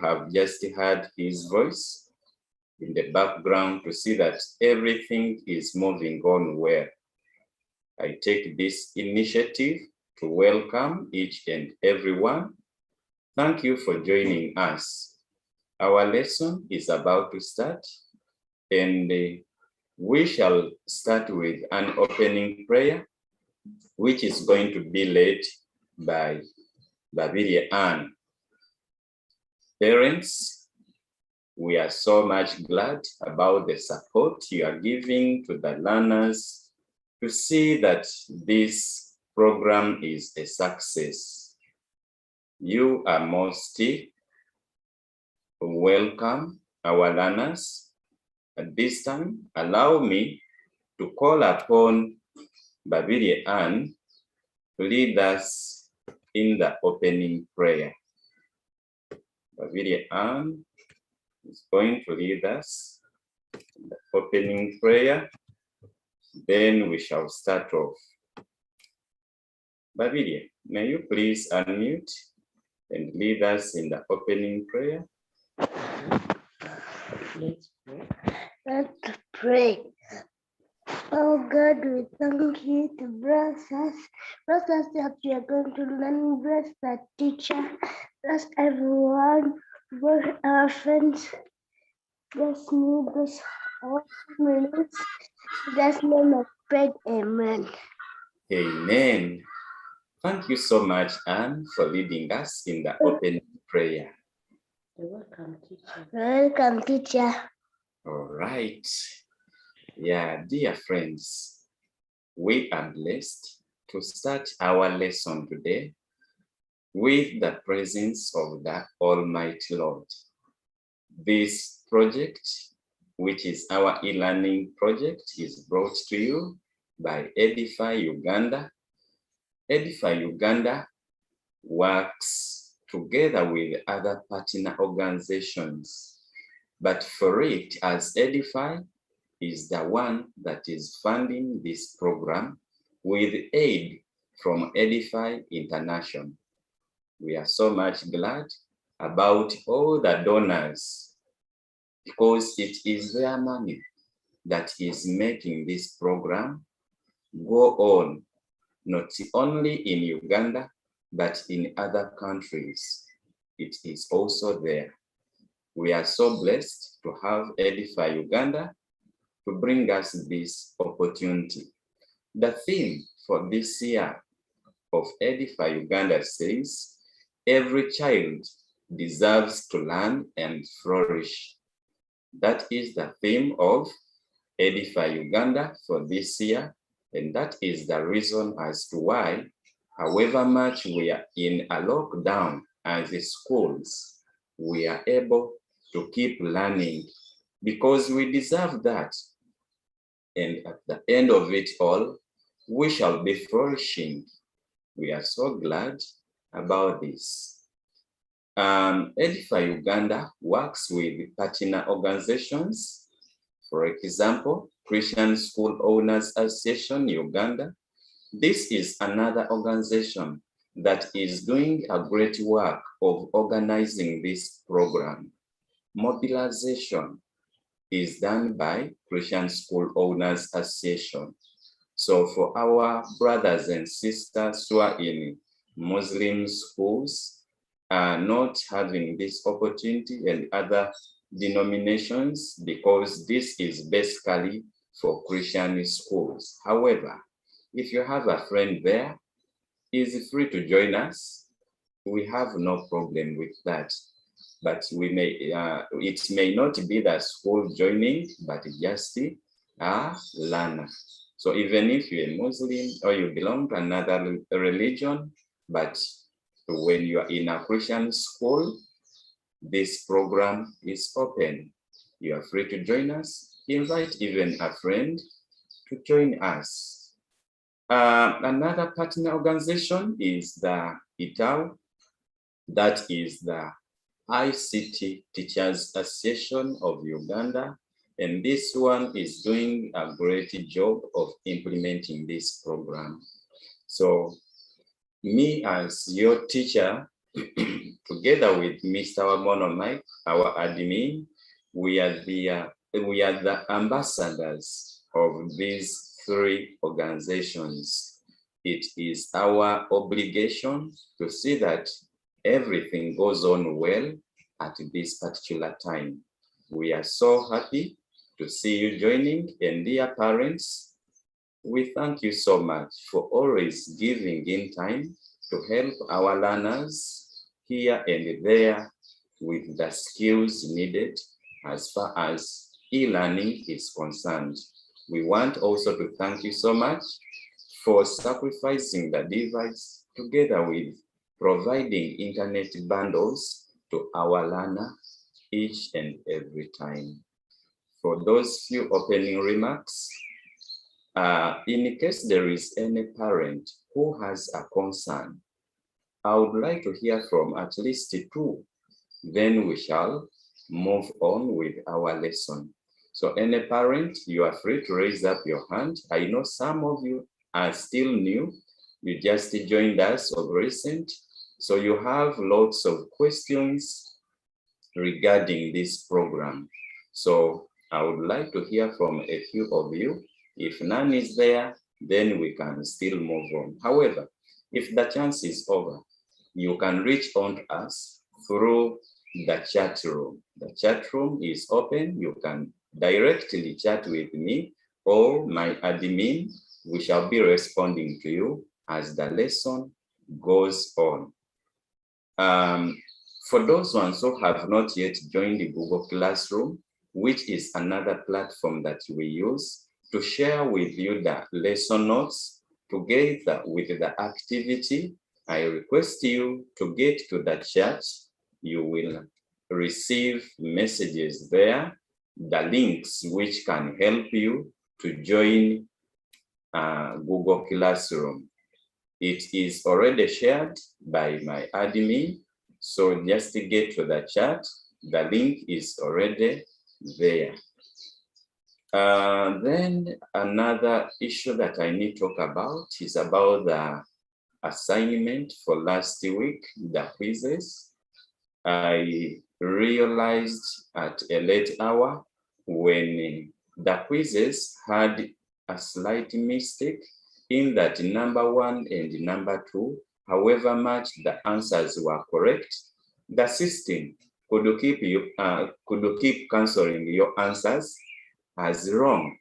have just heard his voice in the background to see that everything is moving on well. I take this initiative to welcome each and everyone. Thank you for joining us. Our lesson is about to start, and we shall start with an opening prayer, which is going to be led by Babiria Ann. Parents, we are so much glad about the support you are giving to the learners to see that this program is a success. You are most welcome, our learners. At this time, allow me to call upon Babiria Ann to lead us in the opening prayer. Babiria Ann is going to lead us in the opening prayer. Then we shall start off. Babiria, may you please unmute and lead us in the opening prayer? Let's pray. Let's pray. Oh God, we thank you to bless us. Bless us that we are going to learn. Bless the teacher. Bless everyone. Bless our friends. Bless me. Bless all minutes. Bless name of prayer. Amen. Amen. Thank you so much, Anne, for leading us in the opening prayer. You're welcome, teacher. Welcome, teacher. All right. Yeah, dear friends, we are blessed to start our lesson today with the presence of the Almighty Lord. This project, which is our e-learning project, is brought to you by Edify Uganda. Edify Uganda works together with other partner organizations, but for it, as Edify is the one that is funding this program with aid from Edify International. We are so much glad about all the donors because it is their money that is making this program go on, not only in Uganda, but in other countries. It is also there. We are so blessed to have Edify Uganda to bring us this opportunity. The theme for this year of Edify Uganda says, every child deserves to learn and flourish. That is the theme of Edify Uganda for this year, and that is the reason as to why, however much we are in a lockdown as the schools, we are able to keep learning because we deserve that. And at the end of it all, we shall be flourishing. We are so glad about this. Edify Uganda works with partner organizations. For example, Christian School Owners Association Uganda. This is another organization that is doing a great work of organizing this program. Mobilization is done by Christian School Owners Association. So for our brothers and sisters who are in Muslim schools, not having this opportunity and other denominations, because this is basically for Christian schools. However, if you have a friend there, is free to join us. We have no problem with that. But we may, it may not be the school joining, but just a learner. So even if you're a Muslim or you belong to another religion, but when you are in a Christian school, this program is open. You are free to join us. Invite even a friend to join us. Another partner organization is the ITAU, that is the ICT Teachers Association of Uganda, and this one is doing a great job of implementing this program. So me as your teacher, together with Mr. Wamono Mike, our admin, we are the ambassadors of these three organizations. It is our obligation to see that everything goes on well at this particular time. We are so happy to see you joining, and dear parents, we thank you so much for always giving in time to help our learners here and there with the skills needed as far as e-learning is concerned. We want also to thank you so much for sacrificing the device together with providing internet bundles to our learner each and every time. For those few opening remarks, in case there is any parent who has a concern, I would like to hear from at least two. Then we shall move on with our lesson. So any parent, you are free to raise up your hand. I know some of you are still new. You just joined us of recent. So you have lots of questions regarding this program. So I would like to hear from a few of you. If none is there, then we can still move on. However, if the chance is over, you can reach on to us through the chat room. The chat room is open. You can directly chat with me or my admin. We shall be responding to you as the lesson goes on. For those ones who have not yet joined the Google Classroom, which is another platform that we use to share with you the lesson notes together with the activity, I request you to get to the chat. You will receive messages there, the links which can help you to join Google Classroom. It is already shared by my admin. So just to get to the chat, the link is already there. Then another issue that I need to talk about is about the assignment for last week, the quizzes. I realized at a late hour when the quizzes had a slight mistake in that number 1 and number 2, however much the answers were correct, the system could keep canceling your answers as wrong.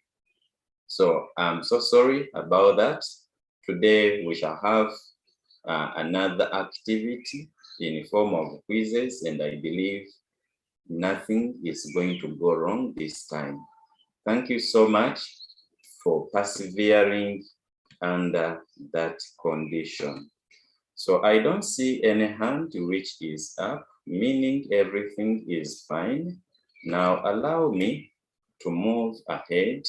So I'm so sorry about that. Today we shall have another activity in form of quizzes, and I believe nothing is going to go wrong this time. Thank you so much for persevering under that condition. So I don't see any hand which is up, meaning everything is fine. Now allow me to move ahead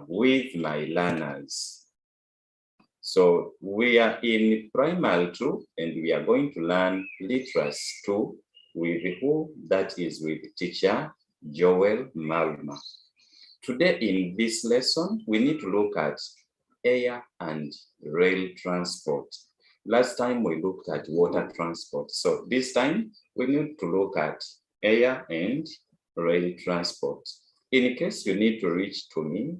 with my learners. So we are in primary 2 and we are going to learn literacy 2 with who? That is with teacher Joel MALUMA. Today in this lesson, we need to look at air and rail transport. Last time we looked at water transport. So this time we need to look at air and rail transport. In case you need to reach to me,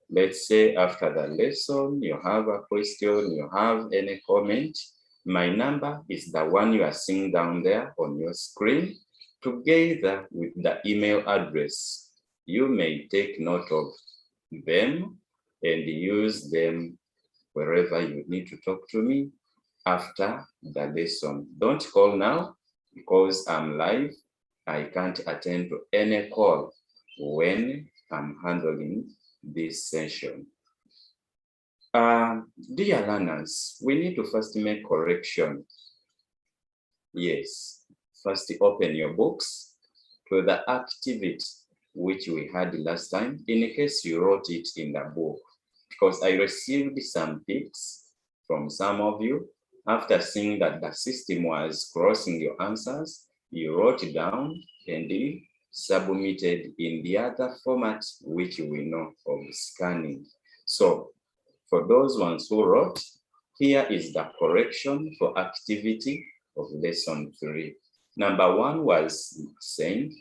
let's say after the lesson, you have a question, you have any comment, my number is the one you are seeing down there on your screen, together with the email address. You may take note of them and use them wherever you need to talk to me after the lesson. Don't call now because I'm live. I can't attend to any call when I'm handling this session. Dear learners, we need to first make correction. Yes, first open your books to the activity which we had last time, in case you wrote it in the book, because I received some tips from some of you. After seeing that the system was crossing your answers, you wrote it down and submitted in the other format which we know of scanning. So for those ones who wrote, here is the correction for activity of lesson 3. Number 1 was saying,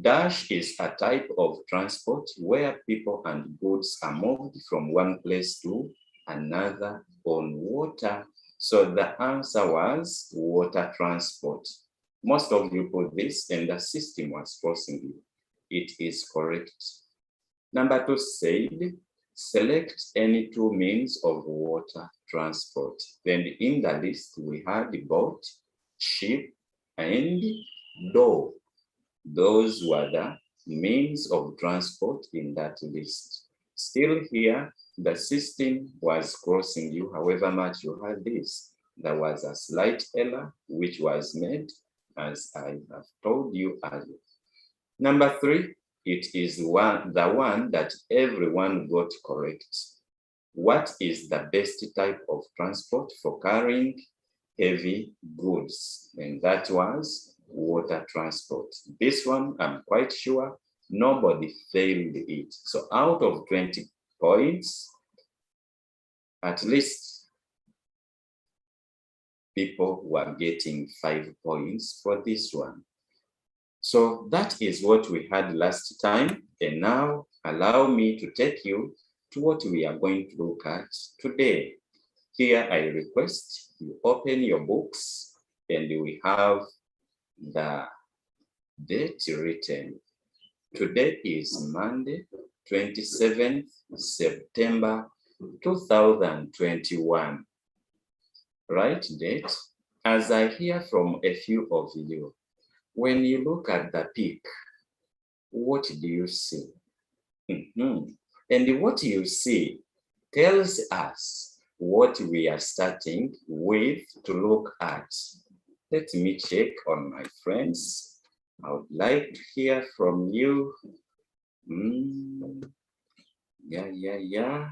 dash is a type of transport where people and goods are moved from one place to another on water. So the answer was water transport. Most of you put this and the system was crossing you. It is correct. Number 2 said, select any 2 means of water transport. Then in the list, we had boat, ship, and door. Those were the means of transport in that list. Still here, the system was crossing you, however much you had this. There was a slight error which was made, as I have told you earlier. Number 3, it is the one that everyone got correct. What is the best type of transport for carrying heavy goods? And that was water transport. This one, I'm quite sure nobody failed it. So out of 20 points, at least people were getting 5 points for this one. So that is what we had last time. And now allow me to take you to what we are going to look at today. Here I request you open your books and we have the date written. Today is Monday, 27th September 2021. Right date. As I hear from a few of you, when you look at the peak, what do you see? And what you see tells us what we are starting with to look at. Let me check on my friends. I would like to hear from you. Yeah.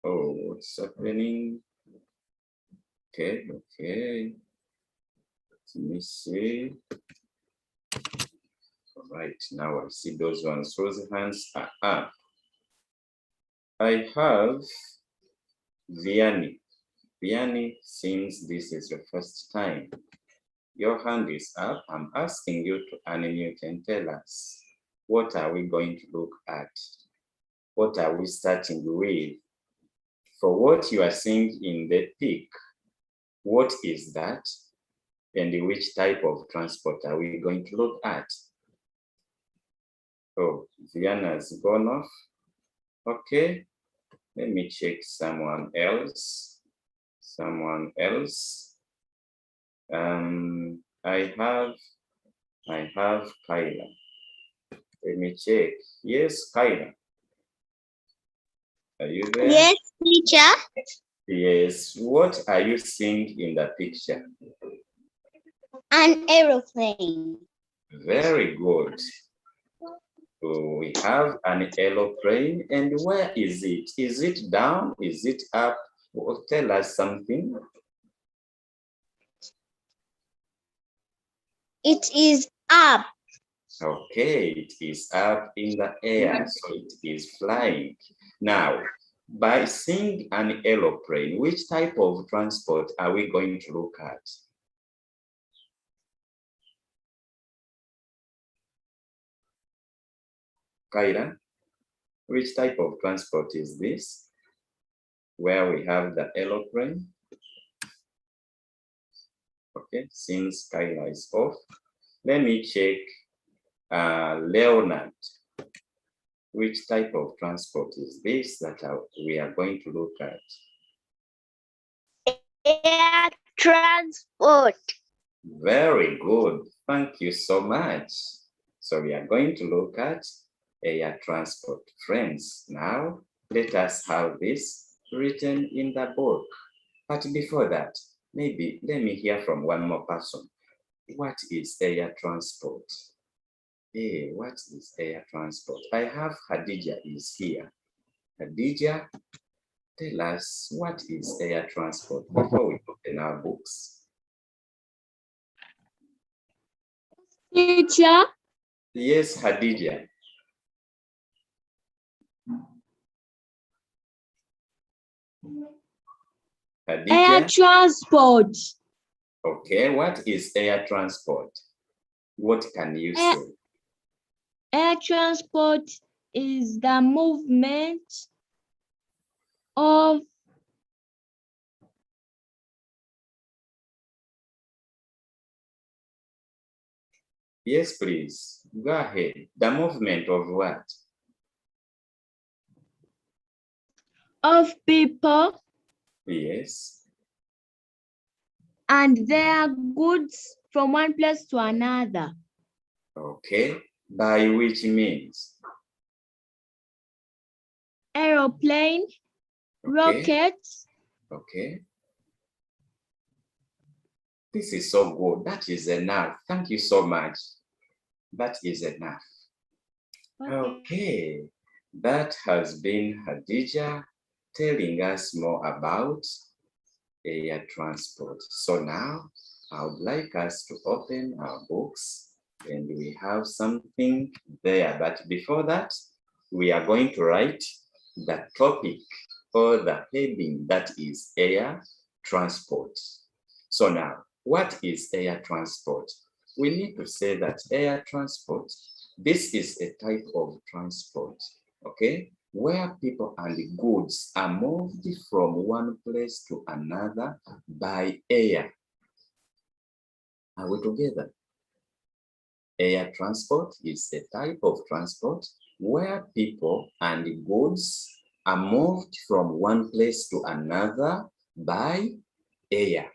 Oh, what's happening? Okay. Let me see. All right, now I see those ones whose hands are up. I have Vianney. Vianney, since this is your first time, your hand is up. I'm asking you to unmute and tell us, what are we going to look at? What are we starting with? For what you are seeing in the peak, what is that? And which type of transport are we going to look at? Oh, Vienna has gone off. Okay, let me check someone else. I have Kyla. Let me check. Yes, Kyla. Are you there? Yes, teacher. Yes. What are you seeing in the picture? An aeroplane. Very good. So we have an aeroplane, and where is it? Is it down? Is it up? Well, tell us something. It is up. Okay, it is up in the air, so it is flying. Now, by seeing an aeroplane, which type of transport are we going to look at? Kaira, which type of transport is this? Where we have the aeroplane? Okay, since Kaira is off, let me check Leonard. Which type of transport is this that we are going to look at? Air transport. Very good. Thank you so much. So we are going to look at air transport. Friends, now let us have this written in the book. But before that, maybe let me hear from one more person. What is air transport? Hey, what is air transport? I have Khadija is here. Khadija, tell us what is air transport before we open our books. Teacher, Yes, Khadija. air Khadija. transport. Okay, what is air transport? What can you Air- say? Air transport is the movement of Yes, please. Go ahead. The movement of what? people Yes. and their goods from one place to another. Okay. By which means? Aeroplane, Okay. rockets, Okay. This is so good. That is enough. Thank you so much. That is enough. Okay. That has been Hadija telling us more about air transport. So now I would like us to open our books and we have something there. But before that, we are going to write the topic or the heading, that is air transport. So now, what is air transport? We need to say that air transport, this is a type of transport, okay? Where people and goods are moved from one place to another by air. Are we together? Air transport is a type of transport where people and goods are moved from one place to another by air.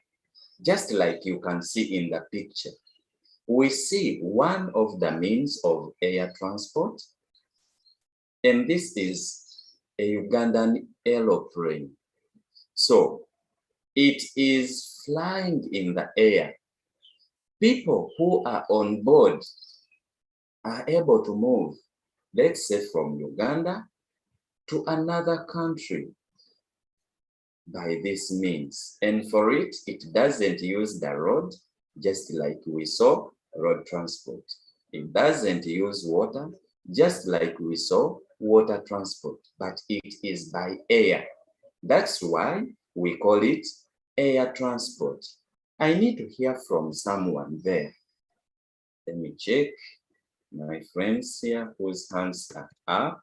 Just like you can see in the picture. We see one of the means of air transport, and this is a Ugandan aeroplane. So it is flying in the air. People who are on board are able to move, let's say from Uganda to another country by this means. And for it, it doesn't use the road, just like we saw road transport. It doesn't use water, just like we saw water transport, but it is by air. That's why we call it air transport. I need to hear from someone there. Let me check my friends here whose hands are up.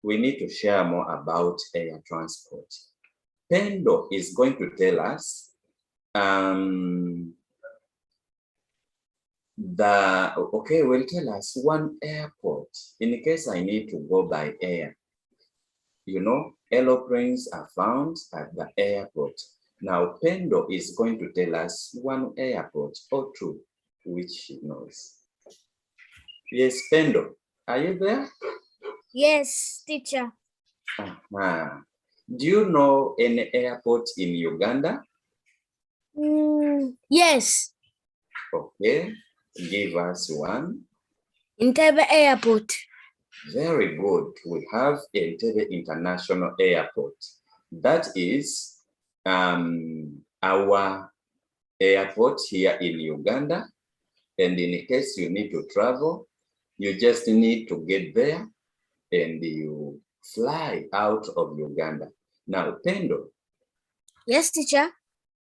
We need to share more about air transport. Pendo is going to tell us will tell us one airport in case I need to go by air. You know, aeroplanes are found at the airport. Now, Pendo is going to tell us one airport or two, which she knows. Yes, Pendo, are you there? Yes, teacher. Do you know any airport in Uganda? Yes, Okay, give us one. Entebbe Airport. Very good. We have Entebbe International Airport. That is our airport here in Uganda. And in case you need to travel, you just need to get there and you fly out of Uganda. Now, Pendo, Yes, teacher.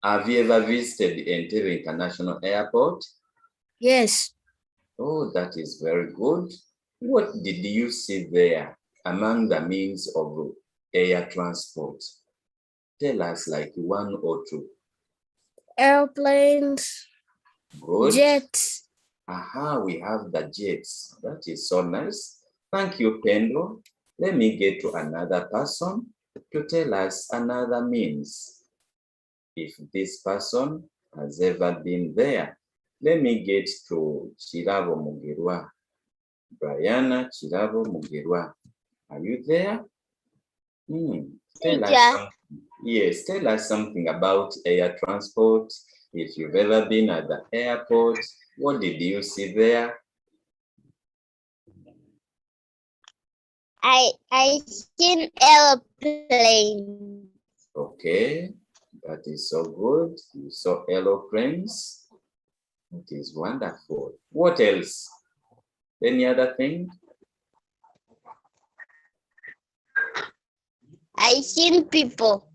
have you ever visited Entebbe International Airport? Yes. Oh, that is very good. What did you see there among the means of air transport? Tell us like one or two. Airplanes. Good. Jets. Aha, we have the jets. That is so nice. Thank you, Pendo. Let me get to another person to tell us another means. If this person has ever been there, let me get to Chirabo Mugerwa. Brianna Chirabo Mugerwa. Are you there? Tell us something. Yes, tell us something about air transport. If you've ever been at the airport, what did you see there? I seen airplane. Okay, that is so good. You saw aeroplanes. It is wonderful. What else? Any other thing? I seen people.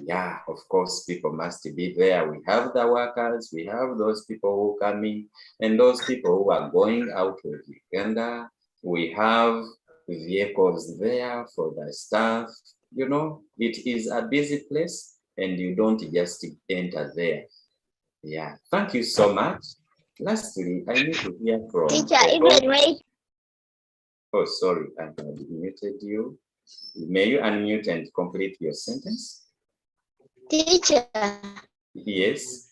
Yeah, of course, people must be there. We have the workers, we have those people who come in, and those people who are going out of Uganda. We have vehicles there for the staff. You know, it is a busy place, and you don't just enter there. Yeah, thank you so much. Lastly, I need to hear from Teacher, even wait. Oh, sorry, I have muted you. May you unmute and complete your sentence? Teacher, Yes.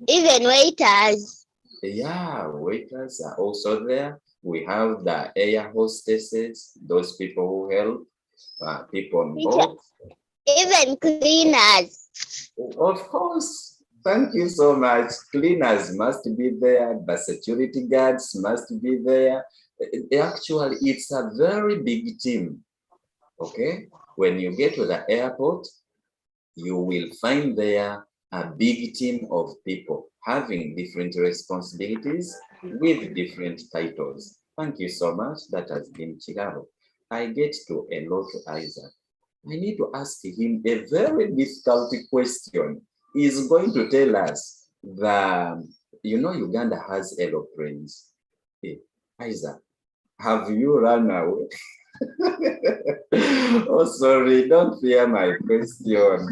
even waiters. Yeah, waiters are also there. We have the air hostesses, those people who help people on Teacher, board. even cleaners. Of course. Thank you so much. Cleaners must be there. The security guards must be there. Actually, it's a very big team. Okay. When you get to the airport, you will find there a big team of people having different responsibilities with different titles. Thank you so much. That has been Chigaro. I get to a lot to Isaac. I need to ask him a very difficult question. He's going to tell us that, you know, Uganda has aeroplanes. Hey, Isaac, have you run away? Oh, sorry, don't fear my question.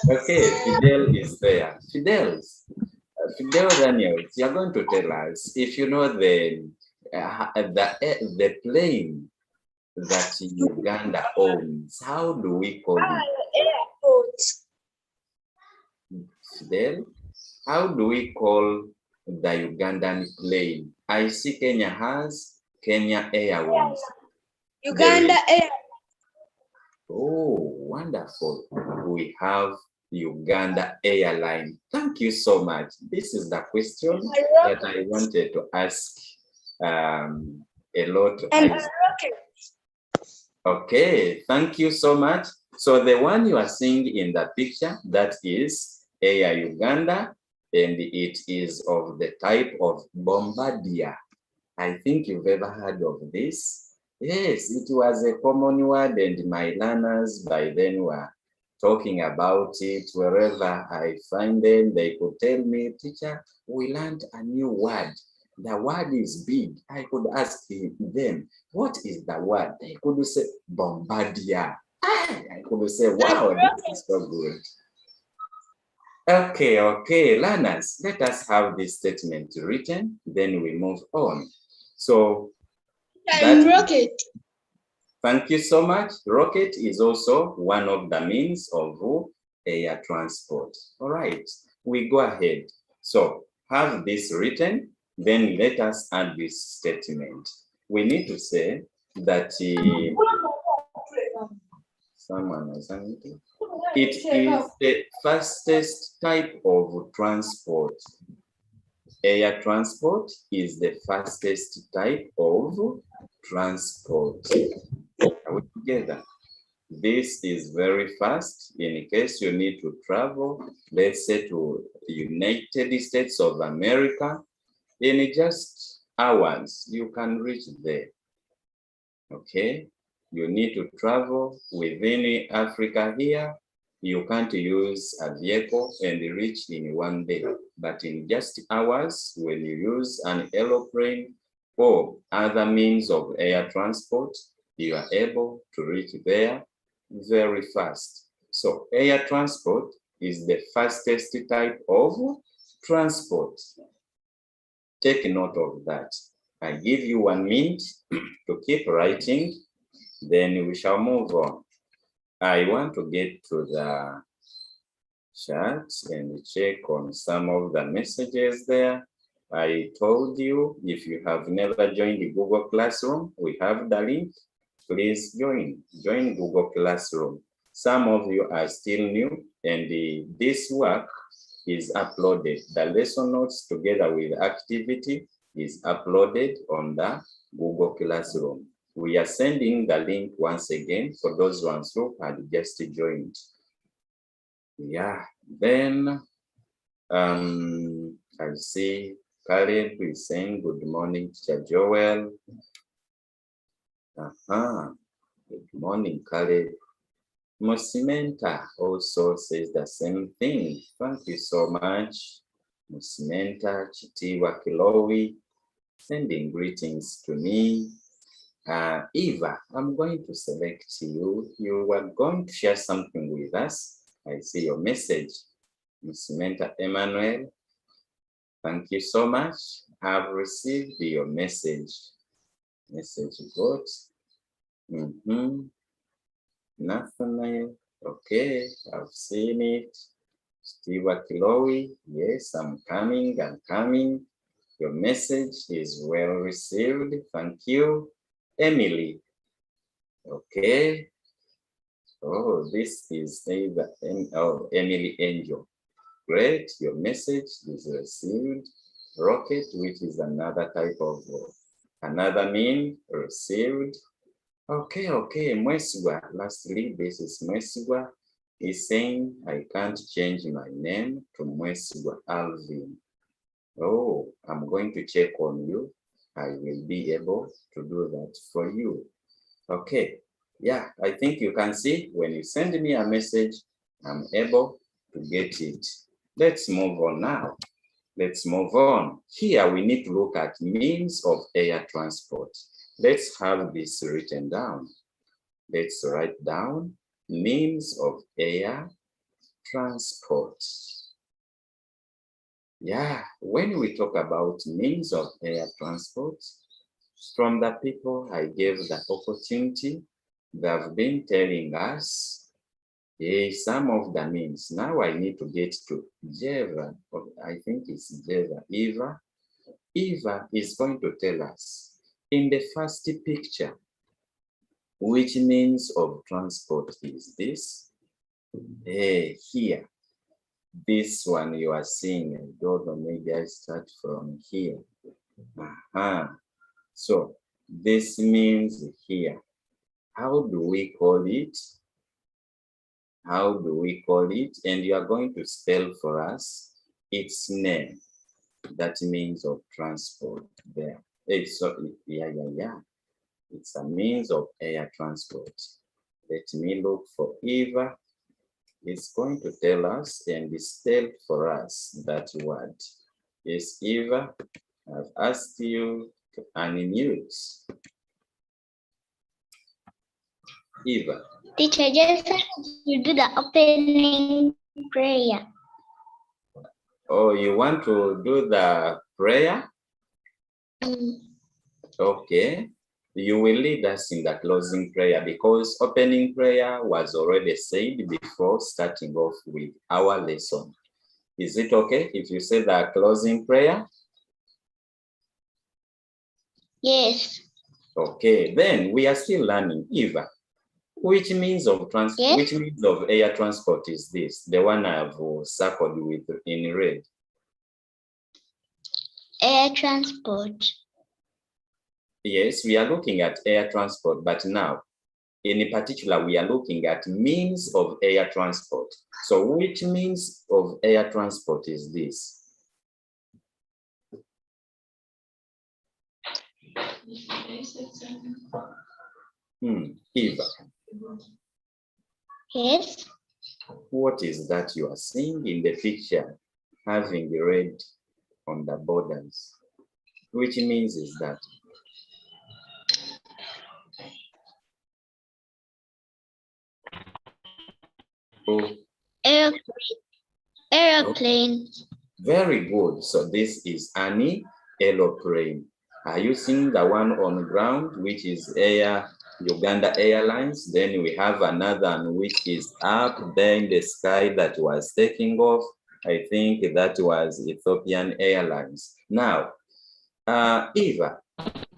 Okay, Fidel is there. Fidel Daniels, you're going to tell us if you know the plane that Uganda owns. How do we call it? Fidel, how do we call the Ugandan plane? I see Kenya has Kenya Airways. Uganda Air. Oh, wonderful. We have Uganda Airline. Thank you so much. This is the question that I wanted to ask a lot. Okay, thank you so much. So the one you are seeing in the picture, that is Air Uganda, and it is of the type of Bombardier. I think you've ever heard of this. Yes, it was a common word, and my learners by then were talking about it. Wherever I find them, they could tell me, teacher, we learned a new word. The word is big. I could ask them, what is the word? They could say bombardier. I could say, wow, this is so good. Okay, learners, let us have this statement written, then we move on. So, Rocket. Thank you so much. Rocket is also one of the means of air transport. All right, we go ahead. So have this written, then let us add this statement. We need to say that someone has something. It is the fastest type of transport. Air transport is the fastest type of transport. Are we together? This is very fast. In case you need to travel, let's say to the United States of America, in just hours, you can reach there. Okay? You need to travel within Africa here. You can't use a vehicle and reach in one day. But in just hours, when you use an aeroplane or other means of air transport, you are able to reach there very fast. So air transport is the fastest type of transport. Take note of that. I give you 1 minute to keep writing, then we shall move on. I want to get to the chat and check on some of the messages there. I told you, if you have never joined the Google Classroom, we have the link. Please join Google Classroom. Some of you are still new, and this work is uploaded. The lesson notes together with activity is uploaded on the Google Classroom. We are sending the link once again for those ones who had just joined. Yeah, then I see Caleb is saying good morning, Teacher Joel. Good morning, Caleb. Musimenta also says the same thing. Thank you so much. Musimenta, Chitiwa Kilowi, sending greetings to me. Eva, I'm going to select you. You are going to share something with us. I see your message. Musimenta Emmanuel, thank you so much. I've received your message. Message got. Nathaniel, okay, I've seen it. Steve Akilowi, yes, I'm coming. Your message is well received. Thank you. Emily, okay. Oh, this is Emily Angel. Great, your message is received. Rocket, which is another type of, another mean, received. Okay, Mwesigwa, lastly, this is Mwesigwa. He's saying, I can't change my name to Mwesigwa Alvin. Oh, I'm going to check on you. I will be able to do that for you. Okay, yeah, I think you can see when you send me a message, I'm able to get it. Let's move on now. Let's move on. Here we need to look at means of air transport. Let's have this written down. Let's write down means of air transport. Yeah, when we talk about means of air transport, from the people I gave the opportunity, they've been telling us some of the means. Now I need to get to Jeva. I think it's Jeva. Eva is going to tell us in the first picture, which means of transport is this? Here. This one you are seeing, I don't know, maybe I start from here. So this means here. How do we call it? How do we call it? And you are going to spell for us its name. That means of transport there. It's a means of air transport. Let me look for Eva. It's going to tell us and spell for us that word. Yes, Eva, I've asked you to unmute. Eva. Teacher, just you do the opening prayer. Oh, you want to do the prayer? Okay. You will lead us in the closing prayer because opening prayer was already said before starting off with our lesson. Is it okay if you say the closing prayer? Yes. Okay, then we are still learning. Eva, which means of which means of air transport is this? The one I have circled with in red. Air transport. Yes, we are looking at air transport, but now, in particular, we are looking at means of air transport. So which means of air transport is this? Eva. Yes. What is that you are seeing in the picture, having the red on the borders? Which means is that? Oh. Airplane. Very good. So this is an aeroplane. Are you seeing the one on ground, which is Uganda Airlines? Then we have another one which is up there in the sky that was taking off. I think that was Ethiopian Airlines. Now, Eva,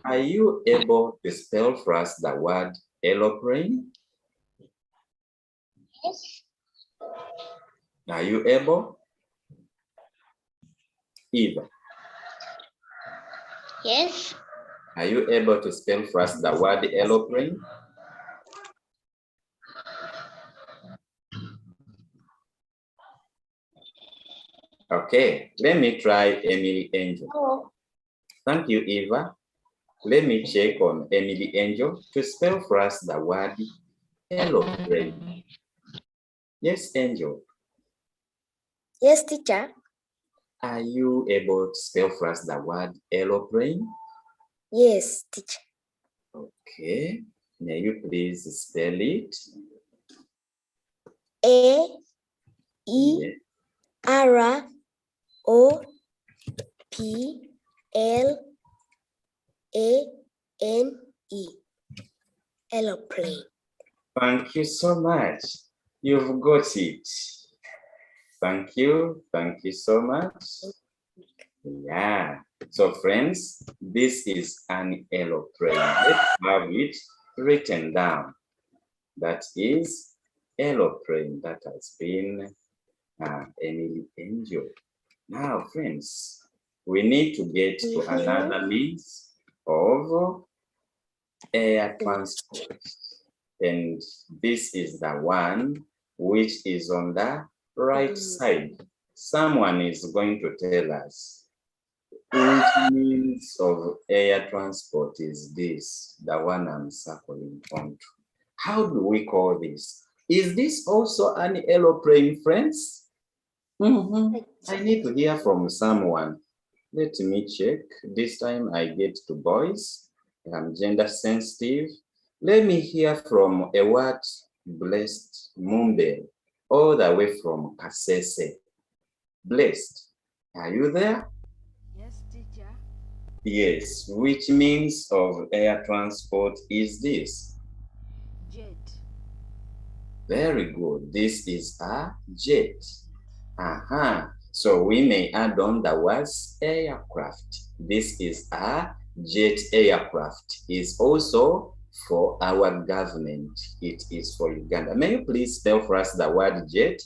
are you able to spell for us the word aeroplane? Yes. Are you able? Eva. Yes. Are you able to spell for us the word aeroplane? Okay, let me try Emily Angel. Oh. Thank you, Eva. Let me check on Emily Angel to spell for us the word aeroplane. Yes, Angel. Yes, teacher. Are you able to spell for us the word aeroplane? Yes, teacher. Okay. May you please spell it? A E Yes. R O P L A N E. Aeroplane. Thank you so much. You've got it. Thank you. Thank you so much. Yeah. So friends, this is an aeroplane. Let's have it written down. That is aeroplane. That has been Emily Angel. Now, friends, we need to get to another means of air transport. And this is the one which is on the right side. Someone is going to tell us which means of air transport is this, the one I'm circling onto. How do we call this? Is this also an aeroplane, friends? I need to hear from someone. Let me check. This time I get to boys. I'm gender sensitive. Let me hear from a what blessed Mumbe, all the way from Kasese. Blessed, are you there? Yes, teacher. Yes. Which means of air transport is this? Jet. Very good. This is a jet. So we may add on the words aircraft. This is a jet aircraft. Is also for our government. It is for Uganda. May you please spell for us the word jet?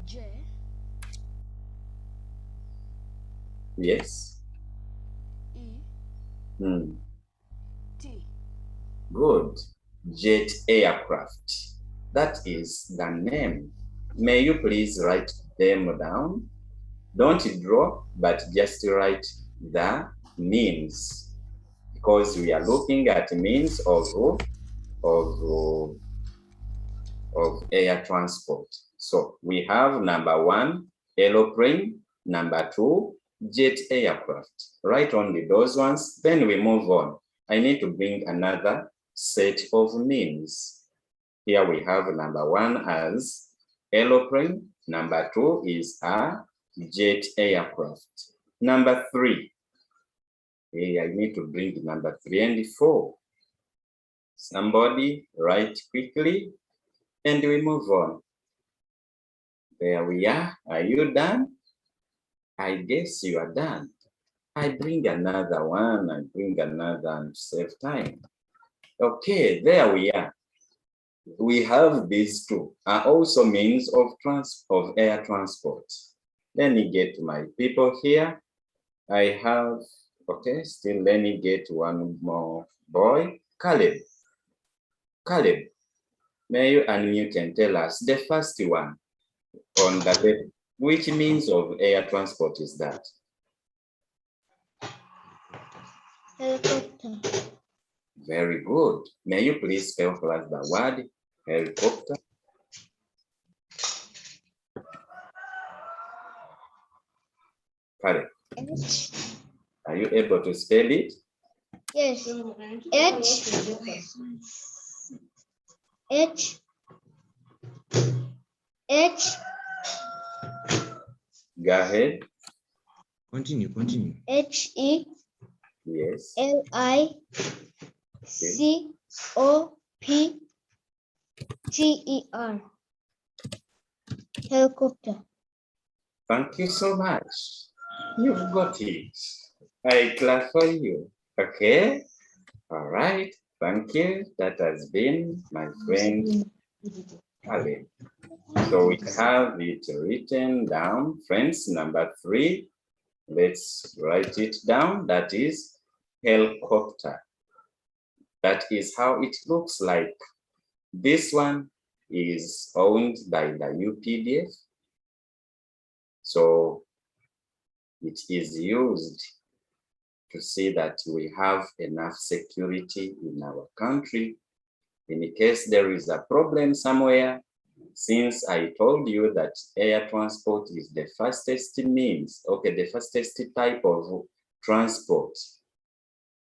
J. Yes. E. T. Good. Jet aircraft. That is the name. May you please write them down? Don't draw, but just write the means, because we are looking at means of air transport. So we have number one, aeroplane, number two, jet aircraft. Write only those ones, then we move on. I need to bring another set of means. Here we have number one as aeroplane, number two is a jet aircraft. Number three, I need to bring number three and four. Somebody write quickly and we move on. There we are. Are you done? I guess you are done. I bring another one, I bring another and save time. Okay, there we are. We have these two are also means of air transport. Let me get my people here. I have, okay, still let me get one more boy, Caleb. Caleb, may you unmute and tell us the first one on the left, which means of air transport is that? Helicopter. Very good. May you please spell for us the word helicopter? Caleb, H. are you able to spell it? Yes. H. Go ahead. Continue. H-E. Yes. L-I-C-O-P-T-E-R. Helicopter. Thank you so much. You've got it. I clap for you. Okay. All right. Thank you. That has been my friend Caleb. So we have it written down. Friends, number three. Let's write it down. That is helicopter. That is how it looks like. This one is owned by the UPDF. So it is used to see that we have enough security in our country. In case there is a problem somewhere, since I told you that air transport is the fastest means, okay, the fastest type of transport,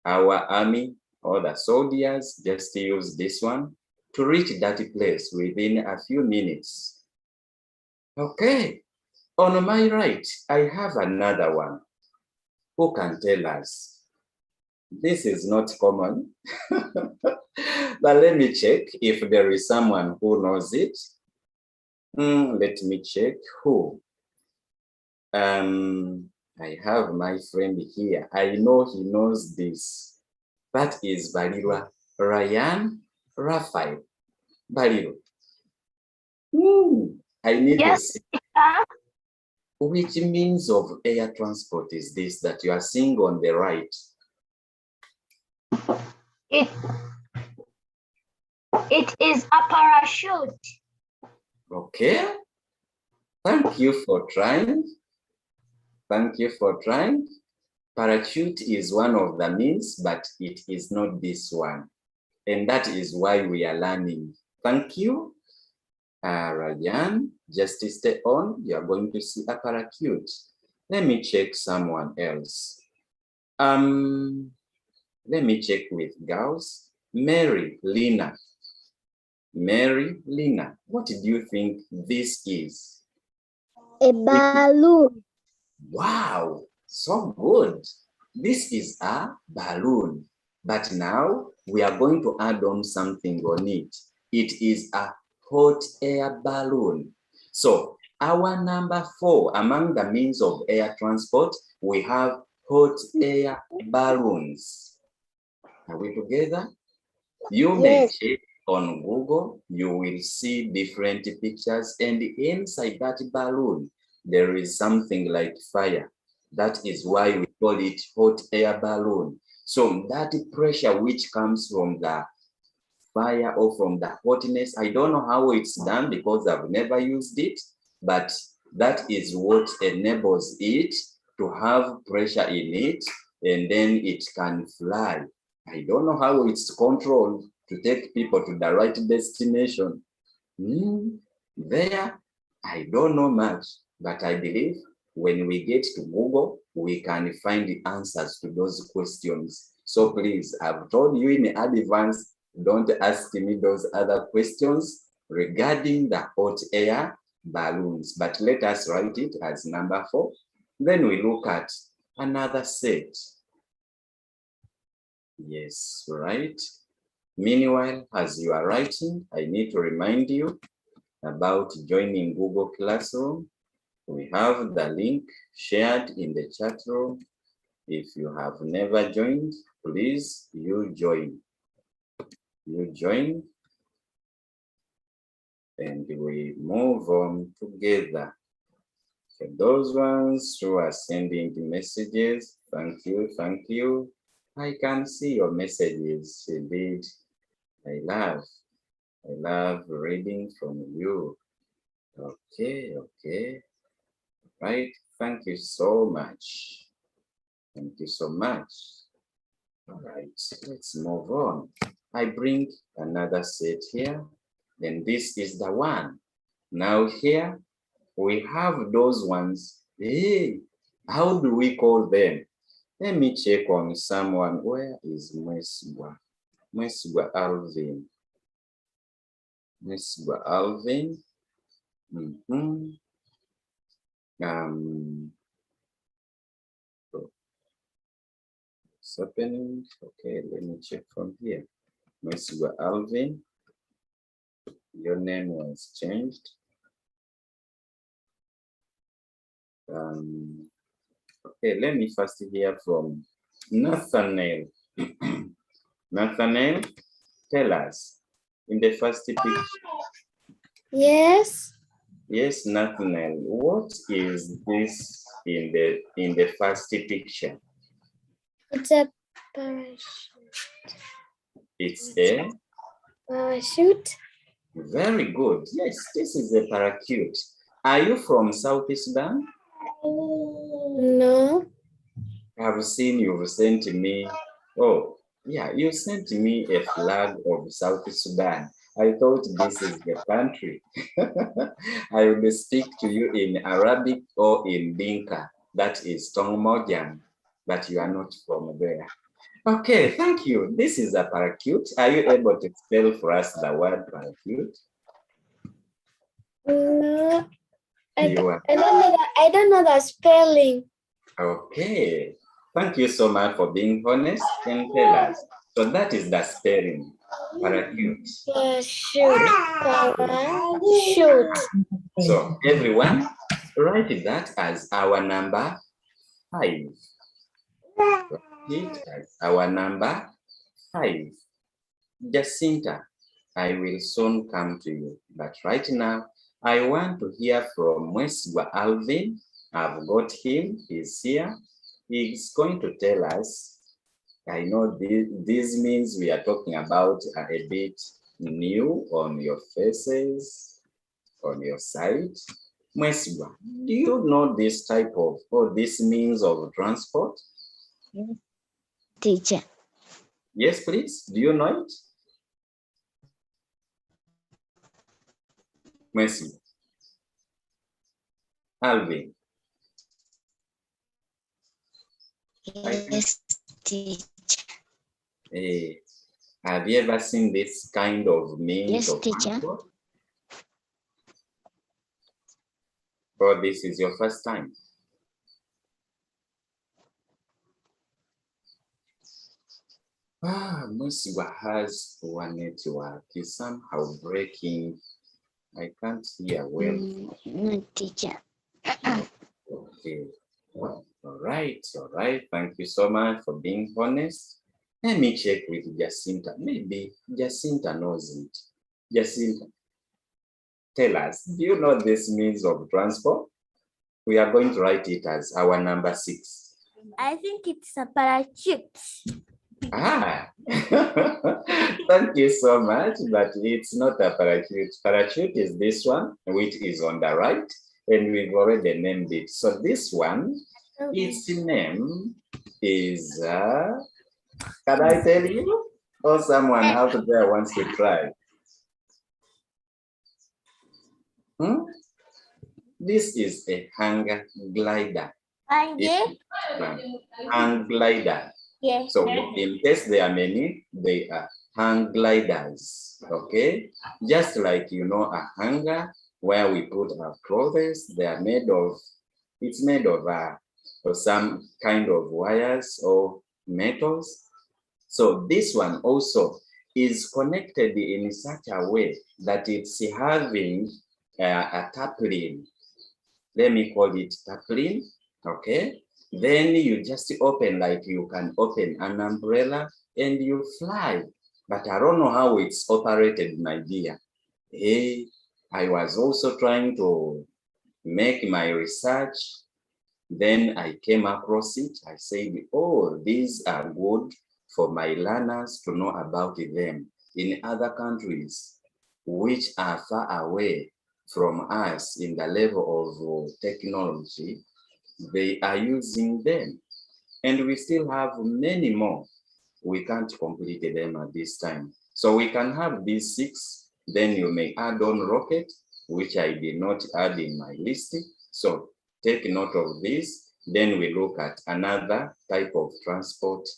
our army or the soldiers just use this one to reach that place within a few minutes. Okay, on my right, I have another one who can tell us. This is not common, but let me check if there is someone who knows it. Let me check who. I have my friend here. I know he knows this. That is Balira. Ryan Raphael. Baliro. I need to Yes. see. Which means of air transport is this that you are seeing on the right? It is a parachute. Okay. Thank you for trying. Thank you for trying. Parachute is one of the means, but it is not this one. And that is why we are learning. Thank you. Rajan, just stay on. You are going to see a parachute. Let me check someone else. Let me check with girls. Mary Lina. Mary Lina, what do you think this is? A balloon. Wow, so good. This is a balloon. But now we are going to add on something on it. It is a hot air balloon. So our number 4 among the means of air transport, we have hot air balloons. Are we together? You may check on Google, you will see different pictures, and inside that balloon, there is something like fire. That is why we call it hot air balloon. So that pressure which comes from the fire or from the hotness, I don't know how it's done because I've never used it, but that is what enables it to have pressure in it, and then it can fly. I don't know how it's controlled to take people to the right destination. There, I don't know much, but I believe when we get to Google, we can find the answers to those questions. So please, I've told you in advance, don't ask me those other questions regarding the hot air balloons, but let us write it as number 4. Then we look at another set. Yes, right. Meanwhile, as you are writing, I need to remind you about joining Google Classroom. We have the link shared in the chat room. If you have never joined, please, you join. You join, and we move on together. For those ones who are sending the messages, thank you, thank you. I can see your messages, indeed. I love reading from you. Okay, right. Thank you so much. Thank you so much. All right, let's move on. I bring another set here, and this is the one. Now here, we have those ones. Hey, how do we call them? Let me check on someone. Where is Mwesgwa? Mwesgwa Alvin. Mwesgwa Alvin. What's happening? Okay, let me check from here. Mwesgwa Alvin. Your name was changed. Okay, let me first hear from Nathaniel. Nathaniel, tell us in the first picture. Yes. Yes, Nathaniel, what is this in the first picture? It's a parachute. It's a Parachute. very good. Yes, this is a parachute. Are you from South Sudan? No. I've seen you've sent me. Oh, yeah, you sent me a flag of South Sudan. I thought this is the country. I will speak to you in Arabic or in Dinka. That is Tongmojang, but you are not from there. Okay, thank you. This is a parachute. Are you able to spell for us the word parachute? I don't know the spelling. Okay. Thank you so much for being honest and tell us. So that is the spelling. Parachute. Parachute. So everyone, write that as our number 5. Write it as our number 5. Jacinta, I will soon come to you. But right now, I want to hear from Mweswa Alvin. I've got him, he's here. He's going to tell us, I know this means we are talking about a bit new on your faces, on your side. Mweswa, do you know this type of, or this means of transport? Teacher. Yes, please, do you know it? Mweswa. Alvin. Yes, teacher. Hey, have you ever seen this kind of means Yes, of teacher. transport? Or this is your first time? Mwesiwa has one network. It's somehow breaking. I can't hear well. No, teacher. Okay. All right. Thank you so much for being honest. Let me check with Jacinta. Maybe Jacinta knows it. Jacinta, tell us, do you know this means of transport? We are going to write it as our number 6. I think it's a parachute. Thank you so much, but it's not a parachute. Parachute is this one, which is on the right, and we've already named it. So this one, its name is, can I tell you? Or someone out there wants to try? This is a hang glider. Hang glider. Yes. So in case there are many, they are hang gliders, okay? Just like, you know, a hanger where we put our clothes, they are made of, it's made of some kind of wires or metals. So this one also is connected in such a way that it's having a tarpaulin. Let me call it tarpaulin, okay? Then you just open, like you can open an umbrella and you fly. But I don't know how it's operated, my dear. Hey, I was also trying to make my research. Then I came across it. I said, oh, these are good for my learners to know about them in other countries which are far away from us in the level of technology. They are using them, and we still have many more. We can't complete them at this time. So we can have these 6, then you may add on rocket, which I did not add in my list. So take note of this. Then we look at another type of transport,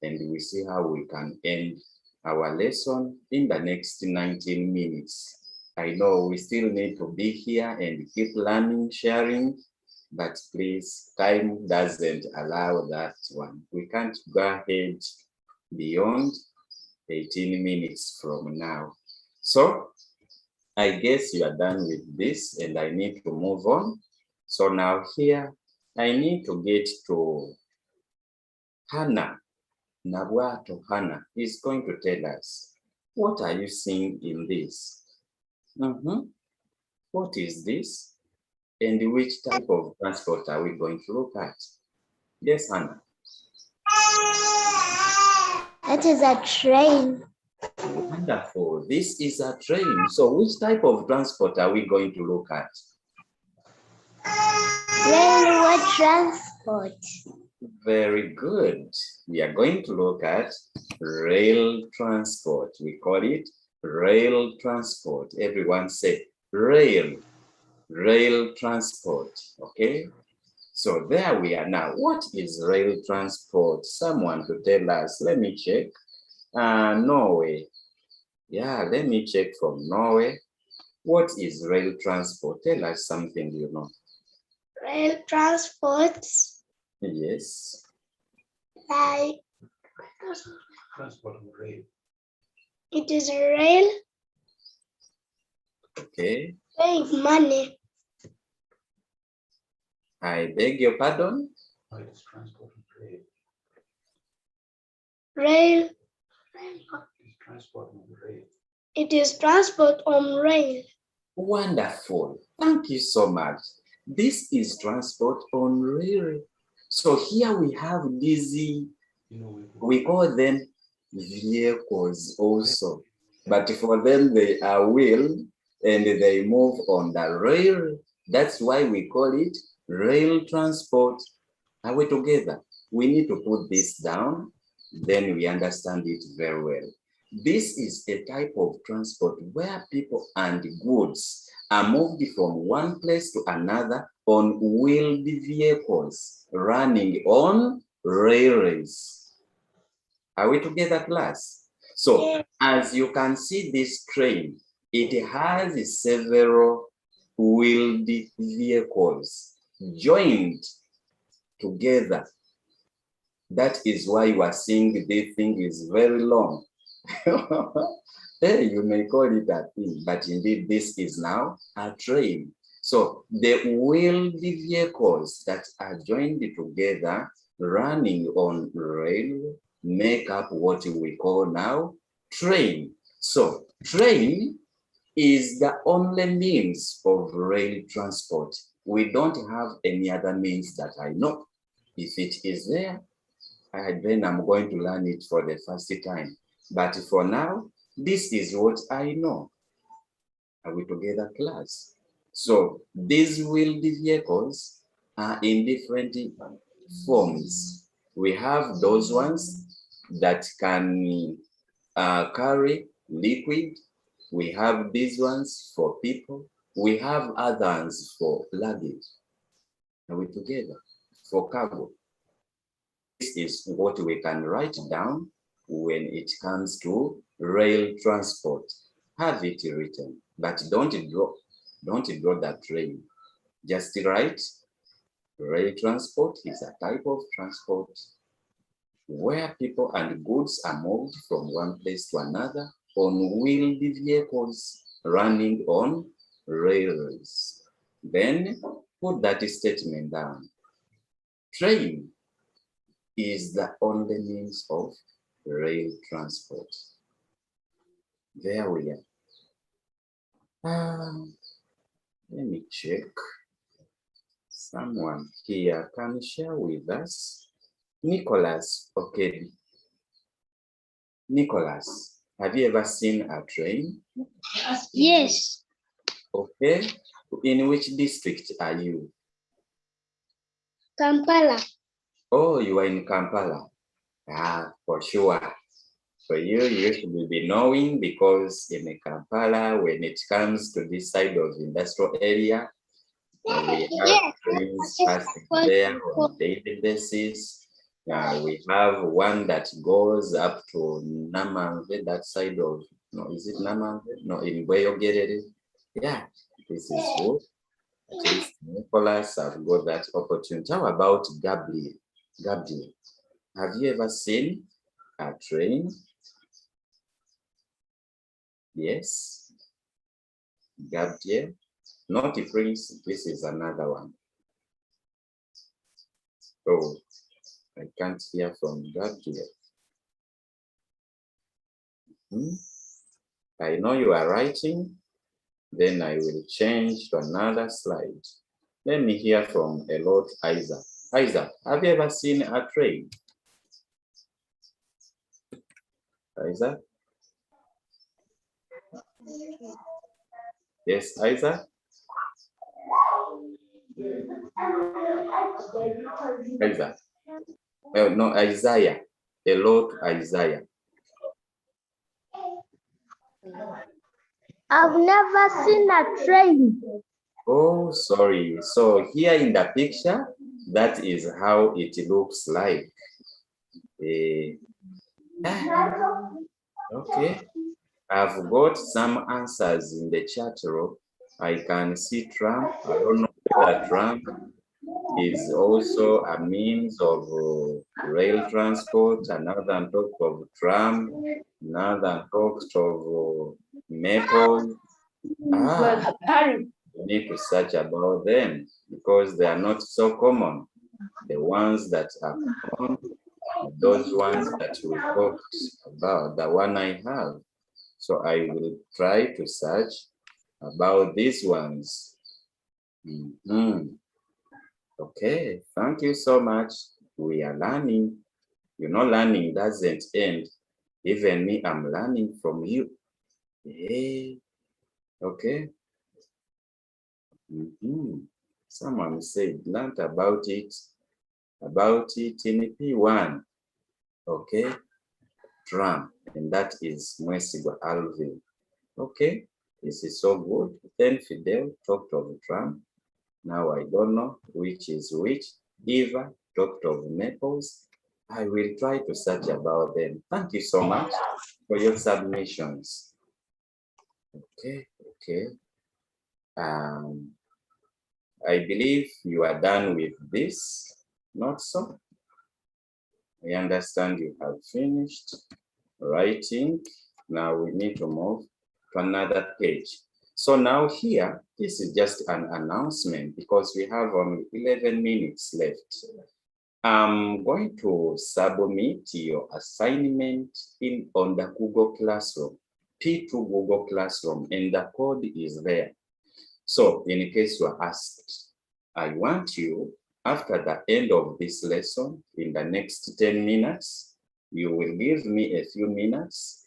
and we see how we can end our lesson in the next 19 minutes. I know we still need to be here and keep learning, sharing, but please, time doesn't allow that one. We can't go ahead beyond 18 minutes from now. So I guess you are done with this and I need to move on. So now here, I need to get to Hannah. Nabwato Hannah is going to tell us, what are you seeing in this? What is this? And which type of transport are we going to look at? Yes, Hannah. That is a train. Wonderful. This is a train. So which type of transport are we going to look at? Railway transport. Very good. We are going to look at rail transport. We call it Rail transport. Everyone say rail. Rail transport. Okay. So there we are now. What is rail transport? Someone to tell us. Let me check. Norway. Yeah, let me check from Norway. What is rail transport? Tell us something you know. Rail transport, Yes. like Transport on rail. it is a rail, Okay. save money. I beg your pardon. No, it is transport on rail. Rail, It is transport on rail. it is transport on rail. Wonderful. Thank you so much. This is transport on rail. So here we have these, You know, we call them vehicles also. But for them, they are wheeled and they move on the rail. That's why we call it rail transport. Are we together? We need to put this down, then we understand it very well. This is a type of transport where people and goods are moved from one place to another on wheeled vehicles running on railways. Are we together, class? So, as you can see this train, it has several wheeled vehicles joined together. That is why you are seeing this thing is very long. Hey, you may call it a thing, but indeed this is now a train. So the wheeled vehicles that are joined together running on rail make up what we call now train. So train is the only means of rail transport. We don't have any other means that I know. If it is there, then I'm going to learn it for the first time. But for now, this is what I know. Are we together, class? So these wheeled vehicles are in different forms. We have those ones that can carry liquid. We have these ones for people. We have others for luggage. Are we together? For cargo. This is what we can write down when it comes to rail transport. Have it written, but don't draw that rail. Just write rail transport is a type of transport where people and goods are moved from one place to another on wheeled vehicles running on railways. Then put that statement down. Train is the only means of rail transport. There we are. Let me check. Someone here can share with us. Nicholas, okay. Nicholas, have you ever seen a train? Yes. Okay. In which district are you? Kampala. Oh, you are in Kampala. For sure. So you should be knowing, because in Kampala, when it comes to this side of the industrial area, we have trains passing there on a daily basis. We have one that goes up to Namanve, that side of, no, is it Namanve? No, in Bweyogerere. Yeah, this is good. At least Nicholas have got that opportunity. How about Gabriel? Gabriel, have you ever seen a train? Yes. Gabriel, not a prince, this is another one. Oh, I can't hear from Gabriel. I know you are writing, then I will change to another slide. Let me hear from a lot Isaac. Isaac, have you ever seen a train? Isaac? Yes, Isaac? Isaac? No, Isaiah. A lot Isaiah. I've never seen a train. Oh, sorry. So here in the picture, that is how it looks like. Eh, okay. I've got some answers in the chat room. I can see tram. I don't know whether tram is also a means of rail transport. Another talked of tram. Another talked of maple. You need to search about them because they are not so common. The ones that are common are those ones that we talked about, the one I have. So I will try to search about these ones. Okay, thank you so much. We are learning. You know, learning doesn't end. Even me, I'm learning from you. Hey, okay. Someone said, learned about it in P1. Okay, tram, and that is Mwesigwa Alvin. Okay, this is so good. Then Fidel talked of tram. Now I don't know which is which. Eva talked of maples. I will try to search about them. Thank you so much for your submissions. Okay. I believe you are done with this. Not so? I understand you have finished writing. Now we need to move to another page. So now here, this is just an announcement because we have only 11 minutes left. I'm going to submit your assignment on the Google Classroom, P2 Google Classroom, and the code is there. So in case you are asked, I want you, after the end of this lesson, in the next 10 minutes, you will give me a few minutes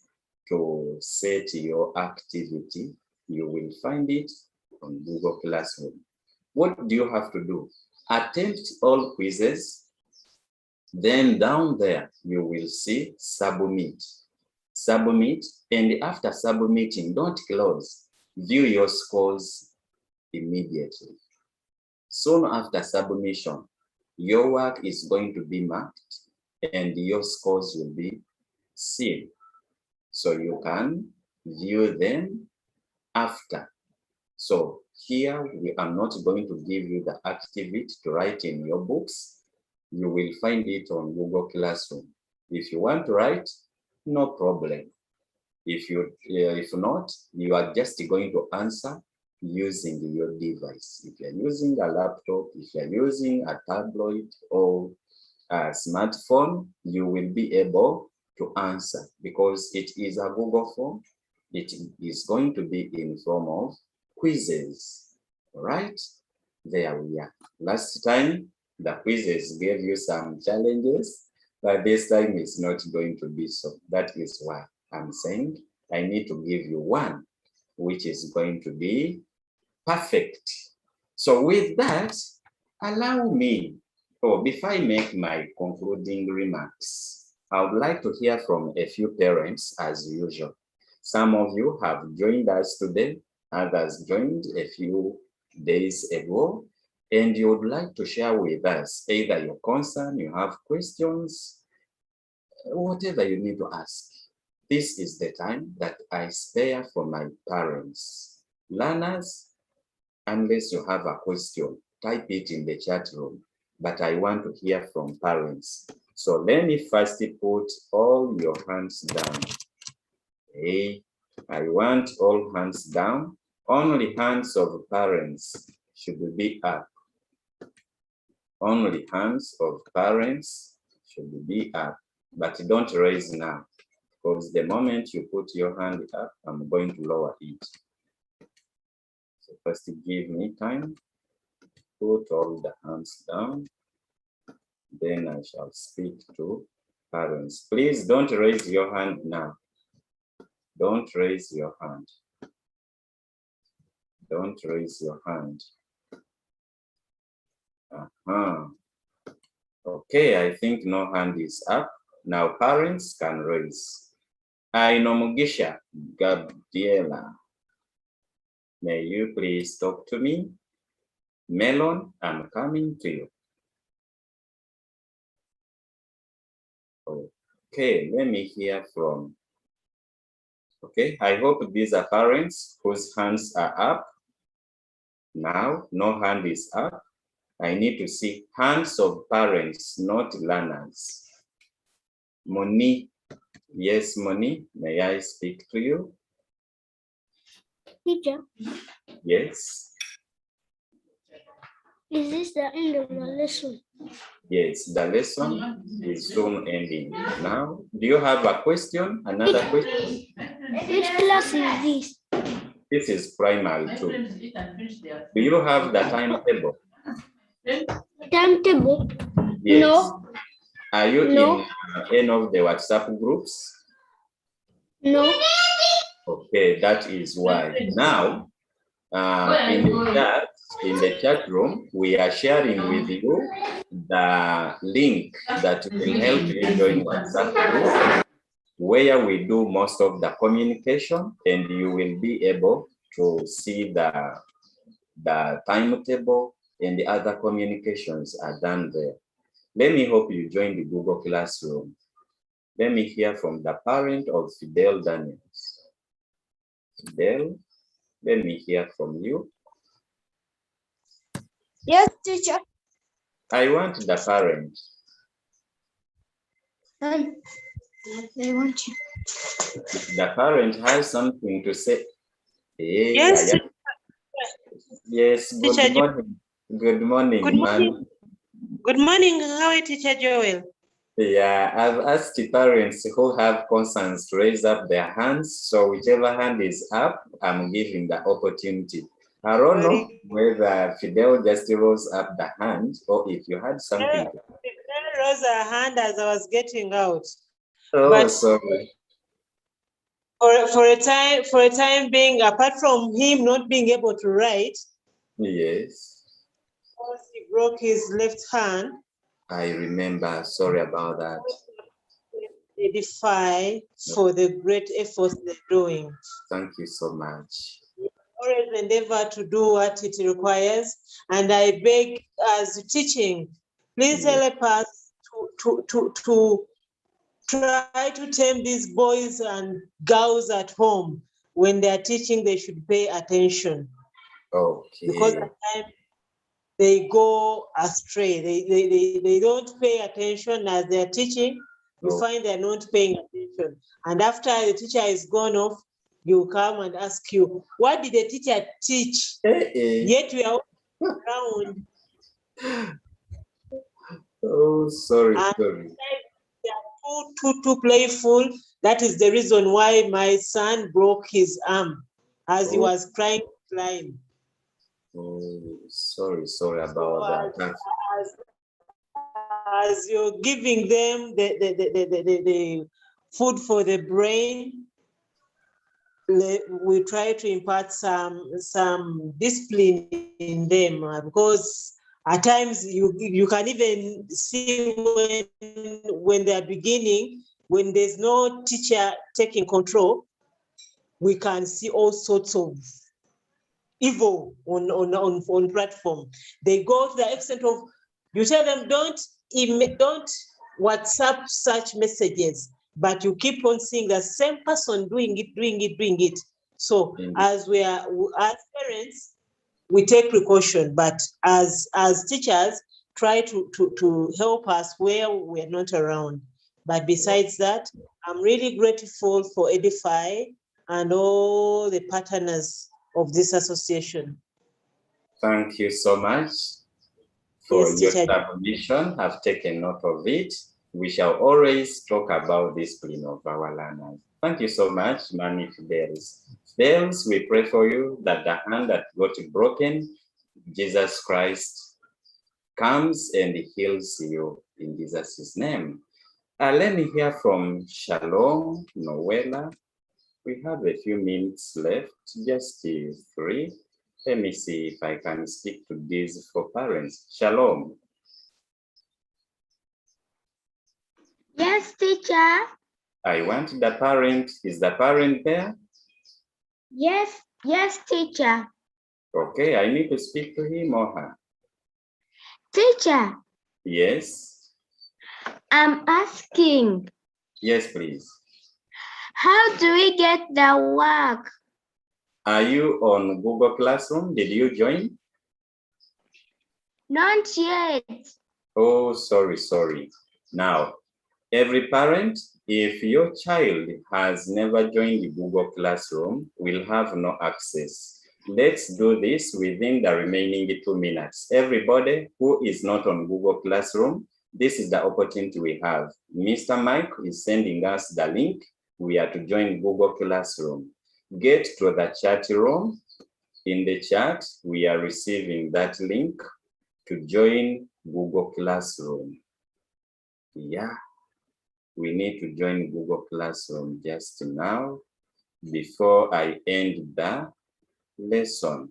to set your activity. You will find it on Google Classroom. What do you have to do? Attempt all quizzes. Then down there, you will see submit. Submit, and after submitting, don't close. View your scores immediately. Soon after submission, your work is going to be marked and your scores will be seen. So you can view them after. So here we are not going to give you the activity to write in your books. You will find it on Google Classroom. If you want to write, no problem. If not, you are just going to answer using your device. If you're using a laptop, if you're using a tablet or a smartphone, you will be able to answer because it is a Google form. It is going to be in form of quizzes. All right, there we are. Last time, the quizzes gave you some challenges, but this time it's not going to be so. That is why I'm saying I need to give you one, which is going to be perfect. So with that, allow me, before I make my concluding remarks, I would like to hear from a few parents as usual. Some of you have joined us today, others joined a few days ago, and you would like to share with us either your concern, you have questions, whatever you need to ask. This is the time that I spare for my parents. Learners, unless you have a question, type it in the chat room, but I want to hear from parents. So let me first put all your hands down. Hey, I want all hands down. Only hands of parents should be up. Only hands of parents should be up, but don't raise now, because the moment you put your hand up, I'm going to lower it. So first give me time, put all the hands down, then I shall speak to parents. Please don't raise your hand now. Don't raise your hand. Don't raise your hand. Okay, I think no hand is up. Now parents can raise. Ainomugisha Gabriela. May you please talk to me? Melon, I'm coming to you. Okay, let me hear from. Okay, I hope these are parents whose hands are up. Now, no hand is up. I need to see hands of parents, not learners. Moni, yes, Moni, may I speak to you? Teacher, Yes, is this the end of the lesson? yes, the lesson is soon ending. Now, do you have a question? Another question? Which class is this? This is primary too. Do you have the timetable? Timetable? Yes. No. Are you No. in any of the WhatsApp groups? No. Okay, that is why. Now, in the chat room, we are sharing with you the link that will help you join WhatsApp group, where we do most of the communication, and you will be able to see the timetable and the other communications are done there. Let me hope you join the Google Classroom. Let me hear from the parent of Fidel Daniels. Fidel, let me hear from you. Yes, teacher. I want the parent. I want you. The parent has something to say. Hey, Yes, yes, good Teacher morning. Good morning, Good man. morning. Good morning. How are you, Teacher Joel? Yeah, I've asked the parents who have concerns to raise up their hands. So whichever hand is up, I'm giving the opportunity. I don't know whether Fidel just rose up the hand or if you had something. I rose a hand as I was getting out. Oh, But sorry. for a time being, apart from him not being able to write, Yes, because he broke his left hand, I remember. Sorry about that. edify for the great efforts they're doing. Thank you so much. Always endeavor to do what it requires, and I beg, as teaching, please help us to try to tame these boys and girls at home. When they are teaching, they should pay attention, because Okay. at times they go astray. They don't pay attention as they are teaching. You Oh. find they're not paying attention, and after the teacher is gone off, you come and ask you, what did the teacher teach? Yet we are around. Oh, sorry, And sorry. they are too playful. That is the reason why my son broke his arm as he was trying to climb. Oh, sorry about that. As you're giving them the food for the brain, we try to impart some discipline in them, because at times you can even see when they're beginning, when there's no teacher taking control, we can see all sorts of evil on platform. They go to the extent of, you tell them don't WhatsApp such messages, but you keep on seeing the same person doing it. So as parents, we take precaution, but as teachers, try to help us where we're not around. But besides that, I'm really grateful for Edify and all the partners of this association. Thank you so much for Yes, your teacher. submission. I've taken note of it. We shall always talk about discipline of our learners. Thank you so much, Mani Fidelis. Fidelis, we pray for you that the hand that got broken, Jesus Christ comes and heals you in Jesus' name. Let me hear from Shalom, Noella. We have a few minutes left, just 3. Let me see if I can speak to these 4 parents. Shalom. Yes, teacher. I want the parent. Is the parent there? Yes, teacher. Okay, I need to speak to him or her. Teacher, Yes. I'm asking, Yes, please. how do we get the work? Are you on Google Classroom? Did you join? Not yet. Oh, sorry. Now, every parent, if your child has never joined the Google Classroom, will have no access. Let's do this within the remaining 2 minutes. Everybody who is not on Google Classroom, this is the opportunity we have. Mr. Mike is sending us the link. We are to join Google Classroom. Get to the chat room. In the chat, we are receiving that link to join Google Classroom. Yeah, we need to join Google Classroom just now before I end the lesson.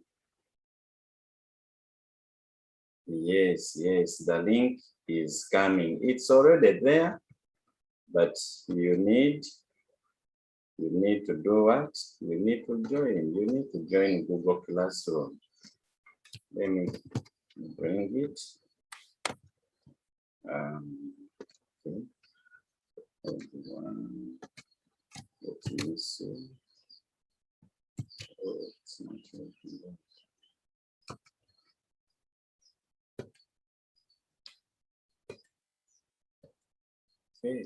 Yes, the link is coming. It's already there, but you need to do what? You need to join. You need to join Google Classroom. Let me bring it. Okay. Let me see. Oh, it's not working. Okay.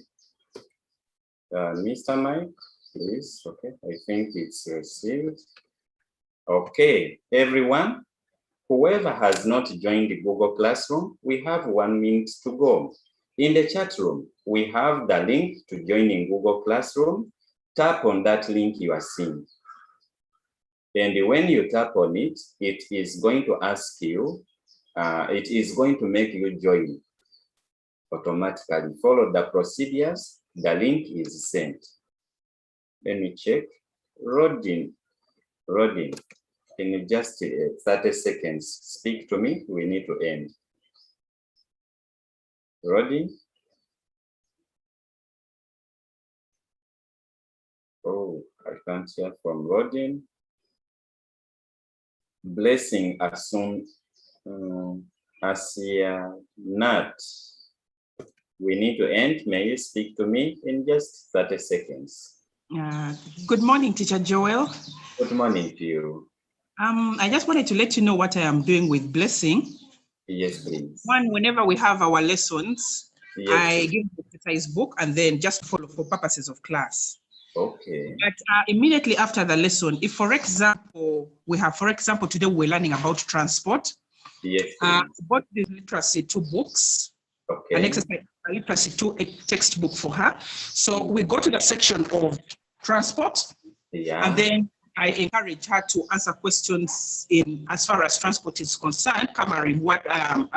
Mr. Mike, please. Okay, I think it's received. Okay, everyone, whoever has not joined the Google Classroom, we have 1 minute to go. In the chat room, we have the link to joining Google Classroom. Tap on that link you are seeing. And when you tap on it, it is going to ask you, it is going to make you join automatically. Follow the procedures. The link is sent. Let me check. Rodin, in just 30 seconds, speak to me. We need to end. Rodin? Oh, I can't hear from Rodin. Blessing Asum Asia Nat. We need to end. May you speak to me in just 30 seconds? Good morning, Teacher Joel. Good morning to you. I just wanted to let you know what I am doing with Blessing. Yes, please. One, whenever we have our lessons, Yes, I please. give the exercise book and then just follow for purposes of class. Okay. But immediately after the lesson, if, for example, today we're learning about transport. Yes, bought this literacy 2 books, okay. An exercise, a literacy 2 textbook for her. So we go to the section of transport, Yeah. and then I encourage her to answer questions in as far as transport is concerned, covering what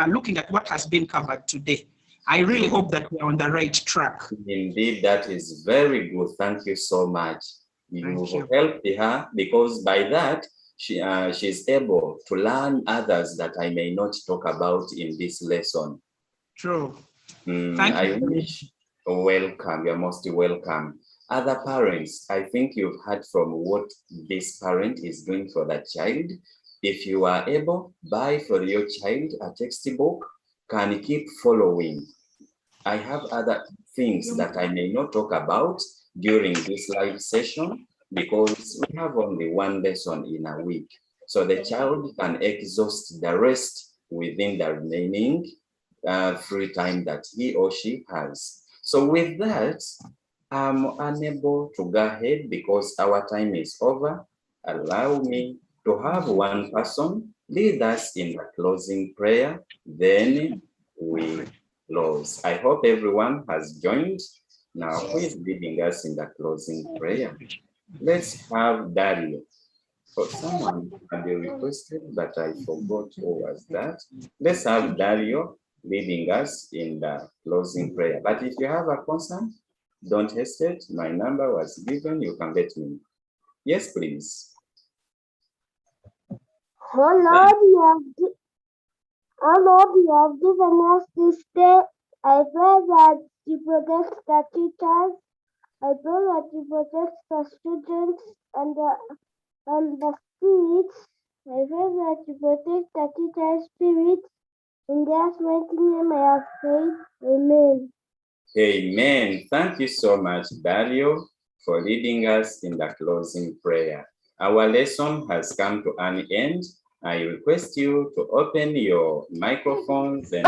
looking at what has been covered today. I really hope that we're on the right track. Indeed, that is very good. Thank you so much. You Thank you. helped her because by that, she's able to learn others that I may not talk about in this lesson. True. I wish welcome. You're most welcome. Other parents, I think you've heard from what this parent is doing for the child. If you are able, buy for your child a textbook, can keep following. I have other things that I may not talk about during this live session because we have only 1 lesson in a week. So the child can exhaust the rest within the remaining free time that he or she has. So with that, I'm unable to go ahead because our time is over. Allow me to have one person lead us in the closing prayer, then we close. I hope everyone has joined. Now, who is leading us in the closing prayer? Let's have Dario. For someone can be requested, but I forgot who was that. Let's have Dario leading us in the closing prayer. But if you have a concern, don't hesitate. My number was given. You can let me know. Yes, please. Oh Lord, you have given us this day. I pray that you protect the teachers I pray that you protect the students and the spirits. I pray that you protect the teacher's spirits. In God's mighty name I have prayed. Amen. Amen. Thank you so much, Dario, for leading us in the closing prayer. Our lesson has come to an end. I request you to open your microphones and